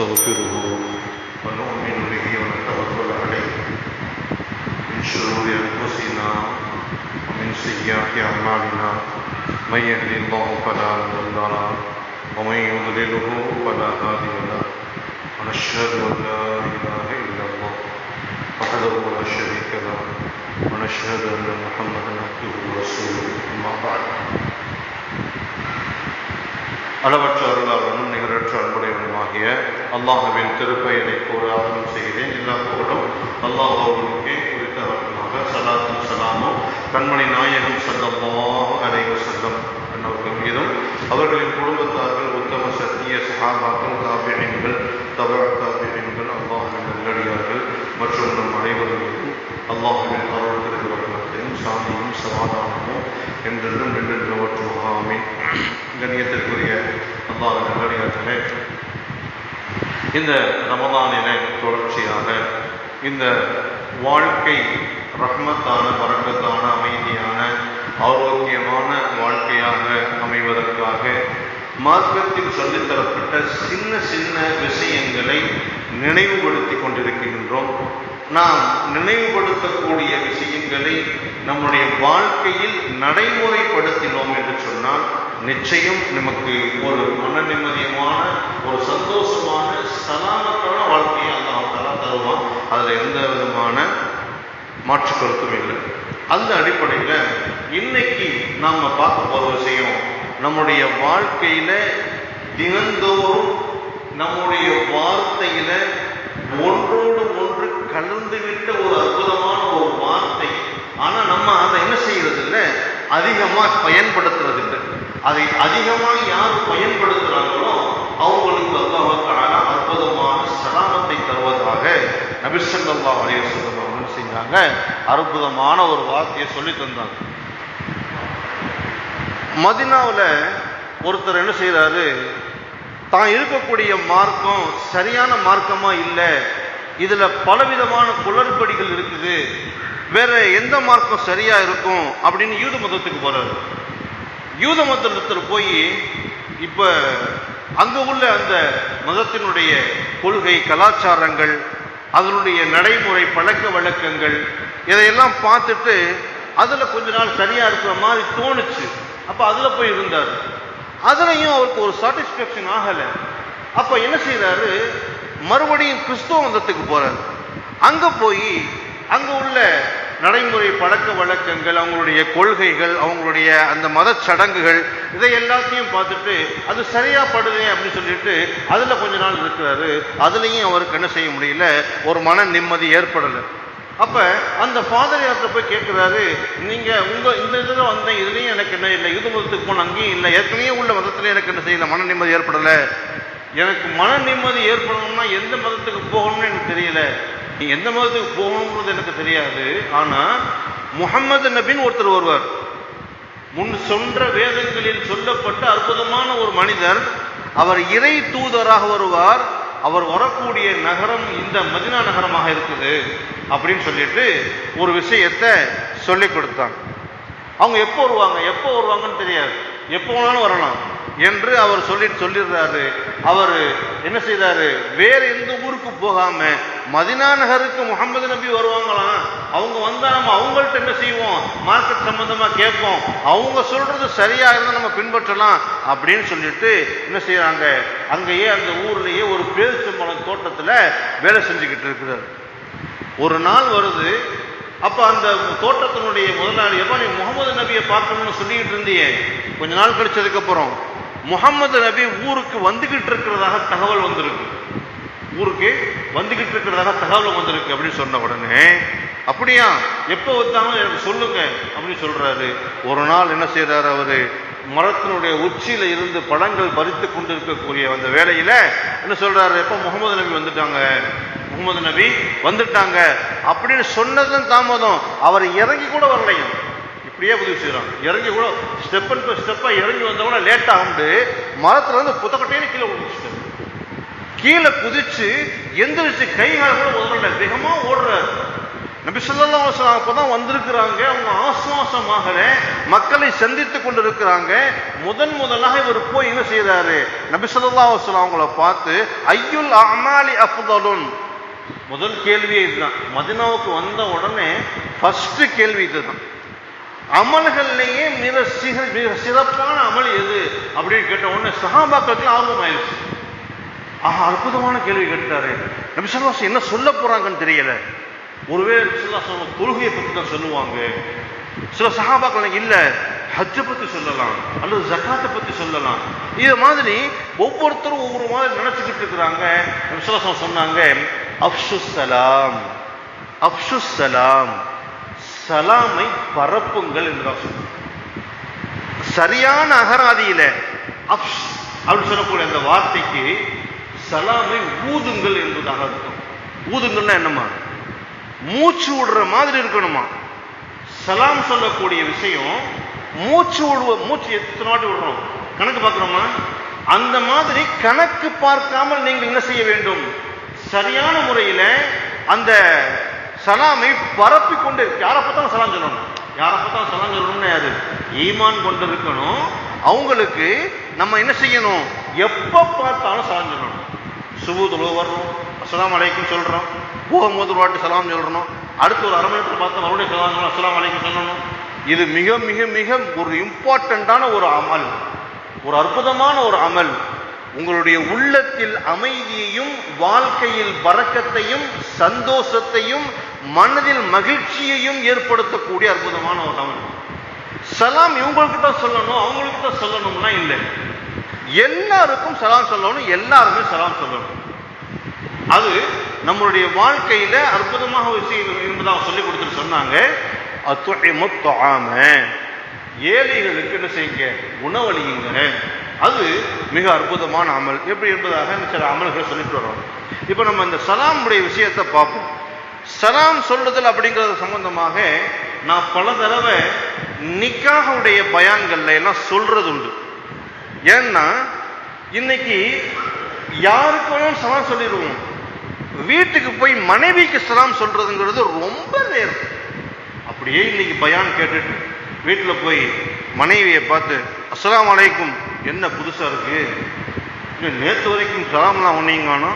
ونستغفره ونؤمن به ونتوكل عليه من شرور أنفسنا ومن سيئات أعمالنا من يهد الله فلا مضل له ومن يضلله فلا هادي له ونشهد أن لا إله إلا الله وحده لا شريك له ونشهد أن محمدا عبده ورسوله أما بعد அளவற்ற அருளாளனும் நிகரற்ற அன்புடையவனுமாகிய அல்லாஹ்வின் திருப்பெயரை கூற ஆரம்பம் செய்கிறேன். எல்லா புகழும் அல்லாஹ்வுக்கே குறித்தவர்களாக ஸலாத்தும் ஸலாமும் கண்மணி நாயகம் ஸல்லல்லாஹு அலைஹி வஸல்லம் அவர்கள் மீதும் அவர்களின் குடும்பத்தார்கள் உத்தம சத்திய சஹாபாக்கள் தாபிஈன்கள் தபஅ-தாபிஈன்கள் அல்லாஹ்வின் நல்லடியார்கள் மற்றும் நம் அனைவரும் மீதும் அல்லாஹ்வின் அருள் திருவருளையும் சாந்தியும் சமாதானமும் என்றென்றும் நின்றவற்றுமாக ஆமீன். கண்ணியத்திற்குரிய அல்லாஹ்வின் நல்லடியார்களே, இந்த ரமதானிலே தொடர்ச்சியாக இந்த வாழ்க்கை ரஹ்மத்தான பரக்கத்தான அமைதியான ஆரோக்கியமான வாழ்க்கையாக அமைவதற்காக மார்க்கத்தில் சொல்லித்தரப்பட்ட சின்ன சின்ன விஷயங்களை நினைவுபடுத்தி கொண்டிருக்கின்றோம். நாம் நினைவுபடுத்தக்கூடிய விஷயங்களை நம்முடைய வாழ்க்கையில் நடைமுறைப்படுத்தினோம் என்று சொன்னால் நிச்சயம் நமக்கு ஒரு மன நிம்மதியமான ஒரு சந்தோஷமான சலாமத்தான வாழ்க்கையை அல்லாஹ் தஆலா தருவான். அதில் எந்த விதமான மாற்று கருத்தும் இல்லை. அந்த அடிப்படையில் இன்னைக்கு நாம் பார்க்க போகிற விஷயம், நம்முடைய வாழ்க்கையில தினந்தோறும் நம்முடைய வார்த்தையில ஒன்றோடு ஒன்று கலந்துவிட்ட ஒரு அற்புதமான ஒரு வார்த்தை. ஆனா நம்ம அதை என்ன செய்யறது இல்லை, அதிகமாக பயன்படுத்துறது இல்லை. அதை அதிகமாக யார் பயன்படுத்துறாங்களோ அவங்களுக்கு அல்லாஹ் தஆலா அற்புதமான சலாமத்தை தருவதாக நபி ஸல்லல்லாஹு அலைஹி வஸல்லம் அவர்கள் செஞ்சாங்க. அற்புதமான ஒரு வார்த்தையை சொல்லி தந்தாங்க. மதீனாவில் ஒருத்தர் என்ன செய்யறாரு, தான் இருக்கக்கூடிய மார்க்கம் சரியான மார்க்கமா இல்லை, இதுல பலவிதமான குளறுபடிகள் இருக்குது, வேற எந்த மார்க்கம் சரியா இருக்கும் அப்படின்னு யூத மதத்துக்கு போறாரு. யூத மதத்தில் போய் இப்ப அங்க உள்ள அந்த மதத்தினுடைய கொள்கை கலாச்சாரங்கள் அதனுடைய நடைமுறை பழக்க வழக்கங்கள் இதையெல்லாம் பார்த்துட்டு அதுல கொஞ்ச நாள் சரியா இருக்கிற மாதிரி தோணுச்சு. அப்ப அதுல போய் இருந்தார். அதுலயும் அவருக்கு ஒரு சாட்டிஸ்பேக்ஷன் ஆகல. அப்ப என்ன செய்யறாரு, மறுபடியும் கிறிஸ்துவ மதத்துக்கு போறாரு. அங்க போய் அங்க உள்ள நடைமுறை பழக்க வழக்கங்கள் அவங்களுடைய கொள்கைகள் அவங்களுடைய அந்த மத சடங்குகள் இதை எல்லாத்தையும் பார்த்துட்டு அது சரியா படுதே அப்படின்னு சொல்லிட்டு அதுல கொஞ்ச நாள் இருக்கிறாரு. அதுலயும் அவருக்கு என்ன செய்ய முடியல, ஒரு மன நிம்மதி ஏற்படலை. அப்ப அந்த ஃபாதர் போய் கேட்கிறாரு, நீங்க இந்த இதுல வந்தேன், இதுலயும் எனக்கு என்ன இல்லை, யூத மதத்துக்கு போன அங்கேயும் இல்லை, ஏற்கனவே உள்ள மதத்துல எனக்கு என்ன செய்யல, மன நிம்மதி ஏற்படல. எனக்கு மன நிம்மதி ஏற்படணும்னா எந்த மதத்துக்கு போகணும்னு எனக்கு தெரியல, நீ எந்த மதத்துக்கு போகணுங்கிறது எனக்கு தெரியாது. ஆனா முஹம்மது நபின்னு ஒருத்தர் வருவார், முன் சொன்ற வேதங்களில் சொல்லப்பட்ட அற்புதமான ஒரு மனிதர், அவர் இறை தூதராக வருவார், அவர் வரக்கூடிய நகரம் இந்த மதீனா நகரமாக இருக்குது அப்படின்னு சொல்லிட்டு ஒரு விஷயத்தை சொல்லி கொடுத்தாங்க. அவங்க எப்போ வருவாங்கன்னு தெரியாது, எப்போ வேணாலும் வரலாம் என்று அவர் சொல்லிடுறாரு. அவர் என்ன செய்தாரு, வேற எந்த ஊருக்கு போகாம மதீனா நகருக்கு முஹம்மது நபி வருவாங்களாம், அவங்க வந்தா நம்ம அவங்கள்ட்ட என்ன செய்வோம், மார்க்கெட் சம்பந்தமா கேட்போம், அவங்க சொல்றது சரியா இருந்தா நம்ம பின்பற்றலாம் அப்படின்னு சொல்லிட்டு என்ன செய்யறாங்க, அங்கேயே அந்த ஊர்லயே ஒரு பேரிச்சம்பழம் தோட்டத்துல வேலை செஞ்சுக்கிட்டு இருக்கிறார். ஒரு நாள் வருது. அப்ப அந்த தோட்டத்தினுடைய முதலாளி, எப்ப நீ முகமது நபியை பார்க்கணும்னு சொல்லிக்கிட்டு இருந்தியே, கொஞ்ச நாள் கழிச்சதுக்கு அப்புறம் முகமது நபி ஊருக்கு வந்துகிட்டு இருக்கிறதாக தகவல் வந்திருக்கு, ஊருக்கு வந்துகிட்டு இருக்கிறதாக தகவல் வந்திருக்கு அப்படின்னு சொன்ன உடனே, அப்படியா, எப்போ வந்தாலும் எனக்கு சொல்லுங்க அப்படின்னு சொல்றாரு. ஒரு நாள் என்ன செய்யறாரு, அவரு மரத்தினுடைய உச்சியில இருந்து பழங்கள் பறித்து கொண்டு இருக்கக்கூடிய அந்த வேலையில என்ன சொல்றாரு, எப்ப முகமது நபி வந்துட்டாங்க அப்படின்னு சொன்னதும் தாமதம், அவர் இறங்கி கூட வரலையும், இப்படியே உதவி செய்யறாங்க. இறங்கி கூட ஸ்டெப்பா இறங்கி வந்தவங்க லேட் ஆகுண்டு மரத்துல இருந்து புத்தக்கட்டையில கீழே குதிச்சுட்டாரு. கீழே குதிச்சு எந்திரிச்சு கைகால கூட உதறல, வேகமா ஓடுறாரு. நபி ஸல்லல்லாஹு அலைஹி வஸல்லம் அப்பதான் வந்திருக்கிறாங்க. அவங்க ஆசுவாசமாக மக்களை சந்தித்து கொண்டிருக்கிறாங்க. முதலாக இவர் போய் என்ன செய்யறாரு, நபி ஸல்லல்லாஹு அலைஹி வஸல்லம் அவங்கள பார்த்து ஐயுல் அமாலி அஃதலுன், முதல் கேள்வியே இதுதான். மதீனாவுக்கு வந்த உடனே ஃபர்ஸ்ட் கேள்வி இதுதான். அமல்கள்லேயே மிக சிறப்பான அமல் எது அப்படின்னு கேட்ட உடனே சஹாபாக்களுக்கு ஆர்வம் ஆயிடுச்சு. அற்புதமான கேள்வி கேட்டாரு. நபி ஸல்லல்லாஹு அலைஹி வஸல்லம் என்ன சொல்ல போறாங்கன்னு தெரியல. ஒருவேளை நபி ஸல்லல்லாஹு அலைஹி வஸல்லம் தொழுகையை பற்றி தான் சொல்லுவாங்க. சில சஹாபாக்கள் இல்ல ஹஜ்ஜை பத்தி சொல்லலாம் அல்லது ஜகாத்தை பத்தி சொல்லலாம். இது மாதிரி ஒவ்வொருத்தரும் ஒவ்வொரு மாதிரி நினைச்சுக்கிட்டு இருக்கிறாங்க. நபி ஸல்லல்லாஹு அலைஹி வஸல்லம் சொன்னாங்க, அஃஷுஸ் சலாம், அஃஷுஸ் சலாம், சலாமை பரப்புங்கள் என்றார். சரியான அகராதியில அஃஷ் அப்படின்னு சொல்லக்கூடிய அந்த வார்த்தைக்கு சலாமை ஊதுங்கள் என்பதாக இருக்கும். ஊதுங்கள்னா என்னமா, மூச்சு விடுற மாதிரி இருக்கணுமா. சலாம் சொல்லக்கூடிய விஷயம் மூச்சு எத்தனை வாட்டி விடுறோம் கணக்கு பார்க்கிறோமா, அந்த மாதிரி கணக்கு பார்க்காமல் நீங்கள் என்ன செய்ய வேண்டும், சரியான முறையில அந்த சலாமை பரப்பி கொண்டு. யாரை பார்த்தாலும் சலாம் சொல்லணும், யாரை பார்த்தாலும் சலாம் சொல்லணும்னு யாரு ஈமான் கொண்டு இருக்கணும். அவங்களுக்கு நம்ம என்ன செய்யணும், எப்ப பார்த்தாலும் சலாம் சொல்லணும். சுபு தொழுவ வர்றோம் அஸ்ஸலாமு அலைக்கும் சொல்றோம், போகும்போது ஒரு வாட்டி சலாம் சொல்லணும், அடுத்து ஒரு அரை மணி நேரத்தில் பார்த்தா மறுபடியும் சலாம் அஸ்ஸலாமு அலைக்கும் சொல்லணும். இது மிக மிக மிக ஒரு இம்பார்ட்டண்டான ஒரு அமல், ஒரு அற்புதமான ஒரு அமல். உங்களுடைய உள்ளத்தில் அமைதியையும் வாழ்க்கையில் பரக்கத்தையும் சந்தோஷத்தையும் மனதில் மகிழ்ச்சியையும் ஏற்படுத்தக்கூடிய அற்புதமான ஒரு அமல். சலாம் இவங்களுக்கு தான் சொல்லணும் அவங்களுக்கு தான் சொல்லணும்னா இல்லை, எல்லாருக்கும் சலாம் சொல்லணும், எல்லாருமே சலாம் சொல்லணும். அது நம்மளுடைய வாழ்க்கையில அற்புதமாக விஷயம் என்பதாக சொல்லிக் கொடுத்துட்டு சொன்னாங்க, அத்துஇமுத் துஆம, ஏழைகளுக்கு என்ன செய்யுங்க, உணவளியுங்க. அது மிக அற்புதமான அமல். எப்படி என்பதாக சில அமல்களை சொல்லிட்டு வரோம். இப்போ நம்ம இந்த சலாமுடைய விஷயத்தை பார்ப்போம். சலாம் சொல்லுதல் அப்படிங்கிறது சம்பந்தமாக நான் பல தடவை நிக்காஹுடைய பயான்கள்ல எல்லாம் சொல்றது உண்டு. ஏன்னா இன்னைக்கு யாருக்கு வேணும் சலாம் சொல்லிடுவோம், வீட்டுக்கு போய் மனைவிக்கு சலாம் சொல்றதுங்கிறது ரொம்ப நேரம். அப்படியே இன்னைக்கு பயான் கேட்டுட்டு வீட்டில் போய் மனைவியை பார்த்து அஸ்ஸலாமு அலைக்கும், என்ன புதுசா இருக்கு, நேற்று வரைக்கும் சலாம்லாம் ஒன்னீங்கானோ,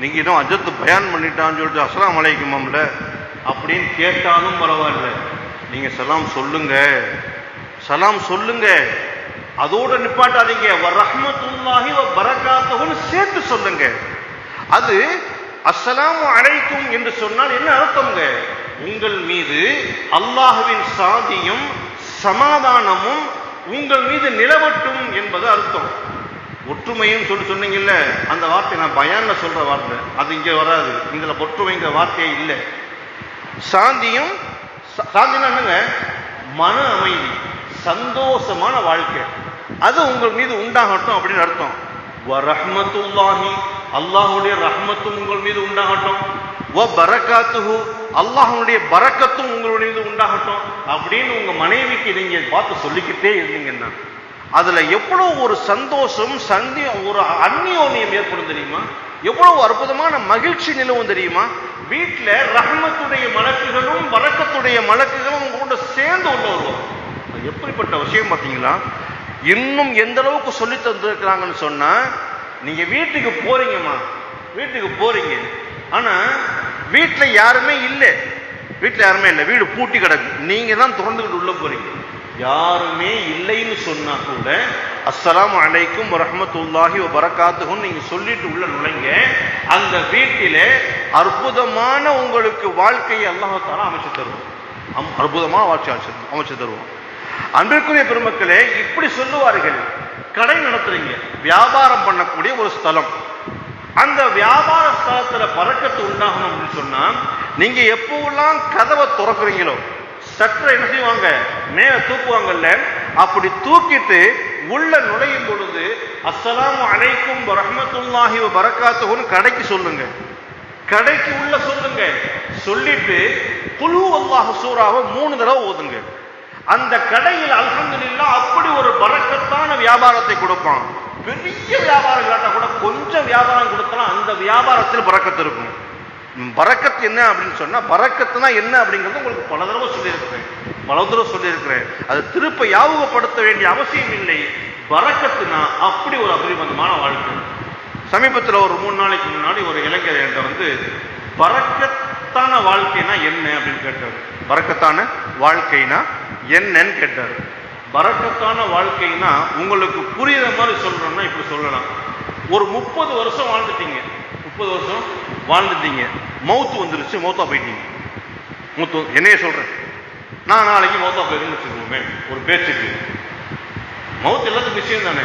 நீங்க இன்னும் அஜத்து பயான் பண்ணிட்டான்னு சொல்லிட்டு அஸ்ஸலாமு அலைக்கும் அம்ல அப்படின்னு கேட்டாலும் பரவாயில்ல, நீங்க சலாம் சொல்லுங்க, சலாம் சொல்லுங்க, அதோட நிப்பாட்டாதீங்க, ரஹ்மத்துல்லாஹி வ பரக்காத்துஹுன்னு சேர்த்து சொல்லுங்க. அது அஸ்ஸலாமு அலைக்கும் என்று சொன்னால் என்ன அர்த்தம்ங்க, உங்கள் மீது அல்லாஹ்வின் சாந்தியும் சமாதானமும் உங்கள் மீது நிலவட்டும் என்பது அர்த்தம். ஒற்றுமையும் சொன்னீங்கல்ல, அந்த வார்த்தை நான் பயான்ல சொல்ற வார்த்தை, அது இங்க வராது. இதுல ஒற்றுமைங்கிற வார்த்தையே இல்லை. சாந்தியும், சாந்தினா என்னங்க, மன அமைதி, சந்தோஷமான வாழ்க்கை, அது உங்கள் மீது உண்டாகட்டும் அப்படின்னு அர்த்தம். வரஹ்மத்துல்லாஹி, அல்லாஹ்வுடைய ரஹ்மத்தும் உங்கள் மீது உண்டாகட்டும். வ பரக்காத்துஹு, அல்லாஹ்வுடைய பரக்கத்தும் உங்களுடைய மீது உண்டாகட்டும் அப்படின்னு உங்க மனைவிக்கு நீங்க பார்த்து சொல்லிக்கிட்டே இருந்தீங்கன்னா அதுல எவ்வளவு ஒரு சந்தோஷம், ஒரு அந்நியோன்யம் ஏற்படும் தெரியுமா, எவ்வளவு அற்புதமான மகிழ்ச்சி நிலவும் தெரியுமா. வீட்டுல ரஹ்மத்துடைய மலக்குகளும் பரக்கத்துடைய மலக்குகளும் உங்களோட சேர்ந்து உள்ள வருவோம். எப்படிப்பட்ட விஷயம் பார்த்தீங்களா. இன்னும் எந்த அளவுக்கு சொல்லி தந்திருக்கிறாங்கன்னு சொன்னா, நீங்க வீட்டுக்கு போறீங்கம்மா, வீட்டுக்கு போறீங்க, ஆனா வீட்டுல யாருமே இல்லை, வீட்டுல யாருமே இல்லை, வீடு பூட்டி கிடக்கு, நீங்க தான் திறந்துக்கிட்டு உள்ள போறீங்க. யாருமே இல்லைன்னு சொன்னா கூட அஸ்ஸலாமு அலைக்கும் ரஹ்மத்துல்லாஹி வ பரக்காத்துஹுன்னு நீங்க சொல்லிட்டு உள்ள நுழைங்க. அந்த வீட்டிலே அற்புதமான உங்களுக்கு வாழ்க்கையை அல்லாஹ் தஆலா அமைச்சு தருவோம், அற்புதமான வாழ்க்கை அமைச்சு தருவோம். அன்பிற்குரிய பெருமக்களே, இப்படி சொல்லுவார்கள். கடை நடத்துறீங்க, வியாபாரம் பண்ணக்கூடிய ஒரு ஸ்தலம், அந்த வியாபார ஸ்தலத்துல பரக்கத்து உண்டாகணும் அப்படின்னு சொன்னா நீங்க எப்போலாம் கதவை திறக்கிறீங்களோ சற்று என்ன செய்வாங்க, மேல தூக்குவாங்கல்ல, அப்படி தூக்கிட்டு உள்ள நுழையும் பொழுது அஸ்ஸலாமு அலைக்கும் ரஹ்மத்துல்லாஹி வ பரக்காத்துஹுன்னு கடைக்கு சொல்லுங்க, கடைக்கு உள்ள சொல்லுங்க. சொல்லிட்டு குல் ஹுவல்லாஹு சூராவை 3 தடவை ஓதுங்க. அந்த கடையில் அல்ஹம்துலில்லாஹ் அப்படி ஒரு பரக்கத்தான வியாபாரத்தை கொடுப்பான். பெரிய வியாபாரம் இல்லாட்டா கூட கொஞ்சம் வியாபாரம் கொடுத்தா அந்த வியாபாரத்தில் பரக்கத்து இருக்கும். பரக்கத் என்ன அப்படின்னு சொன்னா, பரக்கத்துனா என்ன அப்படிங்கிறது உங்களுக்கு பல தடவை சொல்லியிருக்கிறேன். அது திருப்ப ஞாபகப்படுத்த வேண்டிய அவசியம் இல்லை. பரக்கத்துனா அப்படி ஒரு அபரிமிதமான வாழ்க்கை. சமீபத்தில் ஒரு 3 நாளைக்கு முன்னாடி ஒரு இளைஞர் என்கிட்ட பரக்கத்தான வாழ்க்கைனா என்ன அப்படின்னு கேட்டார். பரக்கத்தான வாழ்க்கைனா என்னன்னு கேட்டார். பரக்கத்தான வாழ்க்கைனா உங்களுக்கு புரியுற மாதிரி சொல்றோம்னா இப்படி சொல்லலாம். ஒரு 30 வருஷம் வாழ்ந்துட்டீங்க, 30 வருஷம் வாழ்ந்துட்டீங்க, மௌத்து வந்துருச்சு, மௌத்தா போயிட்டீங்க. என்னைய சொல்றேன், நான் நாளைக்கு மௌத்தா போயிருன்னு வச்சுக்கோமே, ஒரு பேச்சுக்கு. மௌத்து எல்லாத்துக்கும் நிச்சயம் தானே.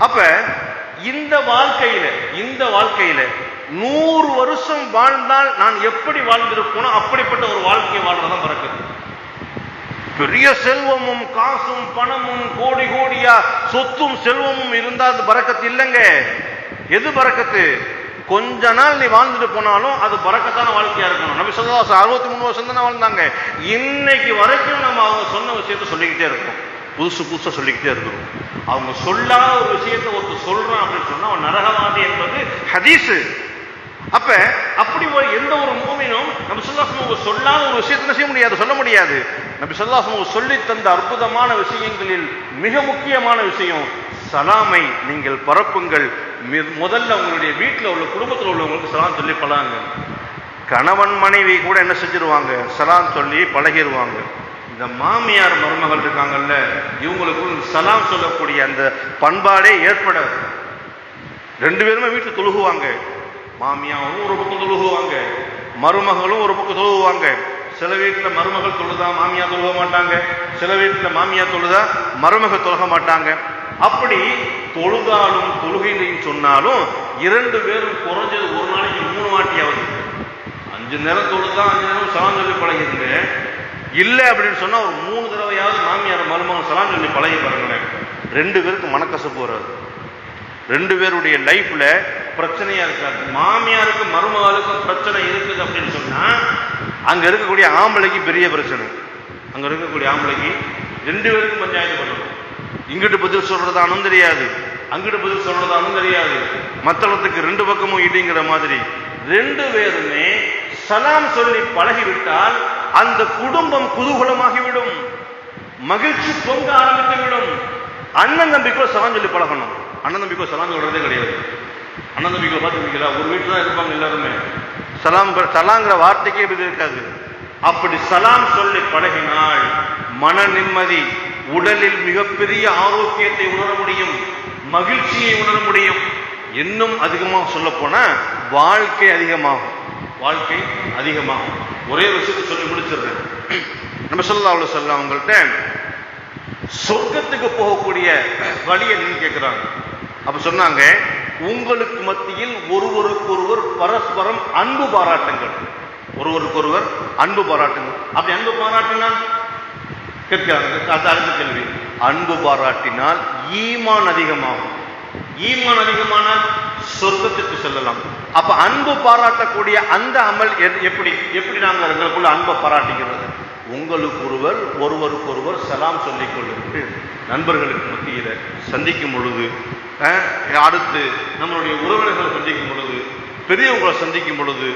அப்ப இந்த வாழ்க்கையில 100 வருஷம் வாழ்ந்தால் நான் எப்படி வாழ்ந்திருப்போனோ அப்படிப்பட்ட ஒரு வாழ்க்கையை வாழ்றதான் பரக்கத்து. பெரிய செல்வமும் காசும் பணமும் கோடி கோடியா சொத்தும் செல்வமும் இருந்தா அது பரக்கத்து இல்லைங்க. எது பரக்கத்து? கொஞ்ச நாள் நீ வாழ்ந்துட்டு போனாலும் அது பரக்கத்தான வாழ்க்கையா இருக்கணும். நபி ஸல்லல்லாஹு அலைஹி வஸல்லம் 63 வருஷம் தானே வாழ்ந்தாங்க. இன்னைக்கு வரைக்கும் நம்ம அவங்க சொன்ன விஷயத்த சொல்லிக்கிட்டே இருக்கோம், புதுசா சொல்லிக்கிட்டே இருக்கிறோம். அவங்க சொல்லாத ஒரு விஷயத்தை ஒருத்தர் சொல்றான் அப்படின்னு சொன்னா அவன் நரகவாதி என்பது ஹதீஸ். அப்ப அப்படி எந்த ஒரு மூமினும் நபி ஸல்லல்லாஹு அலைஹி வஸல்லம் சொல்லாத ஒரு விஷயத்தை செய்ய முடியாது, சொல்ல முடியாது. நபி ஸல்லல்லாஹு அலைஹி வஸல்லம் சொல்லி தந்த அற்புதமான விஷயங்களில் மிக முக்கியமான விஷயம், சலாமை நீங்கள் பரப்புங்கள். முதல்ல உங்களுடைய வீட்டில் உள்ள குடும்பத்தில் உள்ளவங்களுக்கு சலாம் சொல்லி பழகுங்க. கணவன் மனைவி கூட என்ன செஞ்சிருவாங்க, சலாம் சொல்லி பழகிடுவாங்க. இந்த மாமியார் மருமகள் இருக்காங்கல்ல, இவங்களுக்கு சலாம் சொல்லக்கூடிய அந்த பண்பாடே ஏற்படாது. 2 பேருமே வீட்டில் தொழுகுவாங்க. மாமியாரும் ஒரு பக்கம் தொழுகுவாங்க, மருமகளும் ஒரு பக்கம் தொழுகுவாங்க. சில வீட்டில் மருமகள் தொழுதா மாமியார் தொழுக மாட்டாங்க, சில வீட்டில் மாமியார் தொழுதா மருமகள் தொழுக மாட்டாங்க. அப்படி தொழுதாலும் தொழுகைன்னு சொன்னாலும் 2 பேரும் குறைஞ்சது ஒரு நாளைக்கு 3 வாட்டியாவது 5 நேரம் தொழுதா 5 நேரம் சலாம் சொல்லி பழகிருங்க. இல்லை அப்படின்னு சொன்னா ஒரு 3 தடவையாவது மாமியார் மருமகன் சலாம் சொல்லி பழகி பாருங்களேன். 2 பேருக்கு மனக்கசப்பு வராது, 2 பேருடைய லைஃப்ல பிரச்சனையா இருக்காது. மாமியாருக்கு மருமகளுக்கும் பிரச்சனை இருக்குது அப்படின்னு சொன்னா அங்க இருக்கக்கூடிய ஆம்பளைக்கு பெரிய பிரச்சனை. அங்க இருக்கக்கூடிய ஆம்பளைக்கு 2 பேருக்கும் பஞ்சாயத்து பண்ணணும். இங்கிட்டு பதில் சொல்றதானும் தெரியாது, அங்கிட்டு பதில் சொல்றதானும் தெரியாது. மத்தளத்துக்கு 2 பக்கமும் இடிங்கிற மாதிரி 2 பேருமே சலாம் சொல்லி பழகிவிட்டால் அந்த குடும்பம் குதூகலமாகிவிடும், மகிழ்ச்சி பொங்க ஆரம்பித்துவிடும். அண்ணன் தம்பிக்குள்ள சலாம் சொல்லி பழகணும். அண்ணன் தம்பிக்குள்ள சலாம் சொல்றதே கிடையாது. அண்ணன் தம்பிக்குள்ள பார்த்துருக்கீங்களா? ஒரு வீட்டில் தான் இருப்பாங்க எல்லாருமே. சலாங்கிற வார்த்தைக்கே இது இருக்காது. அப்படி சலாம் சொல்லி பழகினால் மன நிம்மதி, உடலில் மிகப்பெரிய ஆரோக்கியத்தை உணர முடியும், மகிழ்ச்சியை உணர முடியும். இன்னும் அதிகமாக சொல்ல போனா வாழ்க்கை அதிகமாகும். ஒரே விஷயத்தை சொல்லி முடிச்சிடுறேன். நம்ம ஸல்லல்லாஹு அலைஹி வஸல்லம் அவங்கள்ட்ட சொர்க்கத்துக்கு போகக்கூடிய வழியை நீங்க கேட்கிறாங்க. அப்ப சொன்னாங்க, உங்களுக்கு மத்தியில் ஒருவருக்கொருவர் பரஸ்பரம் அன்பு பாராட்டுங்கள். ஒருவருக்கொருவர் அன்பு பாராட்டுங்கள். அப்படி அன்பு பாராட்டினா கேட்கிறாங்க. அடுத்த கேள்வி, அன்பு பாராட்டினால் ஈமான் அதிகமாகும். ஈமான் அதிகமானால் சொர்க்கத்துக்கு செல்லலாம். அப்ப அன்பு பாராட்டக்கூடிய அந்த அமல் எப்படி நாங்கள் எங்களுக்குள்ள அன்பை பாராட்டிக்கிறது? ஒருவருக்கொருவர் சலாம் சொல்லிக் கொள்ளுங்கள். நண்பர்களுக்கு மத்தியில சந்திக்கும் பொழுது, அடுத்து நம்மளுடைய உறவினர்களை சந்திக்கும் பொழுது, பெரியவங்களை சந்திக்கும் பொழுது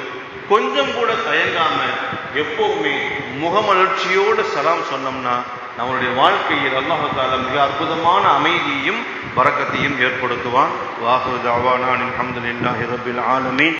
கொஞ்சம் கூட தயங்காம எப்பவுமே முகமலர்ச்சியோடு சலாம் சொன்னோம்னா நம்மளுடைய வாழ்க்கையில் அல்லாஹ் தஆலா மிக அற்புதமான அமைதியையும் பரக்கத்தையும் ஏற்படுத்துவான். வாஹிரு தஅவானா அல்ஹம்துலில்லாஹி ரப்பில் ஆலமீன்.